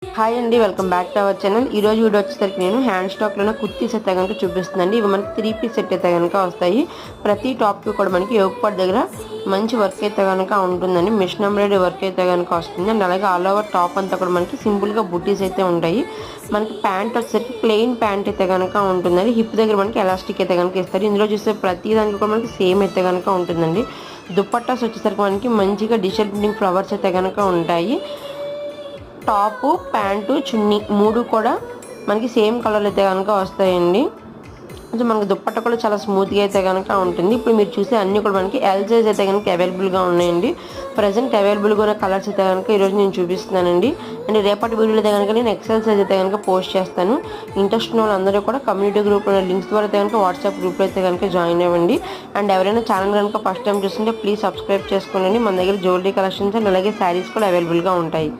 Hi అండి, welcome back to our channel. ఈ రోజు వీడియో వచ్చేసరికి నేను హ్యాండ్ స్టాక్లోనే కుర్తీస్ అయితే కనుక చూపిస్తుందండి. ఇవి మనకి 3 పీస్ సెట్ అయితే కనుక వస్తాయి. ప్రతి టాప్కి కూడా మనకి యోగపాట్ దగ్గర మంచి వర్క్ అయితే కనుక ఉంటుందండి. మిషన్ ఎంబ్రాయిడరీ వర్క్ అయితే కనుక వస్తుంది అండ్ అలాగే ఆల్ ఓవర్ టాప్ అంతా కూడా మనకి సింపుల్గా బుటీస్ అయితే ఉంటాయి. మనకి ప్యాంట్ వచ్చేసరికి ప్లెయిన్ ప్యాంట్ అయితే కనుక ఉంటుందండి. హిప్ దగ్గర మనకి ఎలాస్టిక్ అయితే కనుక ఇస్తారు. ఇందులో చూస్తే ప్రతి దానికి కూడా మనకి సేమ్ అయితే కనుక ఉంటుందండి. దుప్పట్టాస్ వచ్చేసరికి మనకి మంచిగా డిజిటల్ ప్రింటింగ్ ఫ్లవర్స్ అయితే కనుక ఉంటాయి. టాపు, ప్యాంటు, చున్నీ 3 కూడా మనకి సేమ్ కలర్లు అయితే కనుక వస్తాయండి. కొంచెం మనకి దుప్పట్ట కూడా చాలా స్మూత్గా అయితే కనుక ఉంటుంది. ఇప్పుడు మీరు చూసే అన్నీ కూడా మనకి ఎల్ సైజ్ అయితే కనుక అవైలబుల్గా ఉన్నాయండి. ప్రజెంట్ అవైలబుల్గా ఉన్న కలర్స్ అయితే కనుక ఈరోజు నేను చూపిస్తున్నానండి. అండ్ రేపటి వీడియోలో అయితే కనుక నేను ఎక్సెల్ సైజ్ అయితే కనుక పోస్ట్ చేస్తాను. ఇంట్రెస్ట్ ఉన్న వాళ్ళందరూ కూడా కమ్యూనిటీ గ్రూప్లో ఉన్న లింక్స్ ద్వారా అయితే కనుక వాట్సాప్ గ్రూప్లో అయితే కనుక జాయిన్ అవ్వండి. అండ్ ఎవరైనా ఛానల్ కనుక ఫస్ట్ టైం చూస్తుంటే ప్లీజ్ సబ్స్క్రైబ్ చేసుకోండి. మన దగ్గర జ్యువెలరీ కలెక్షన్స్ అండ్ అలాగే శారీస్ కూడా అవైలబుల్గా ఉంటాయి.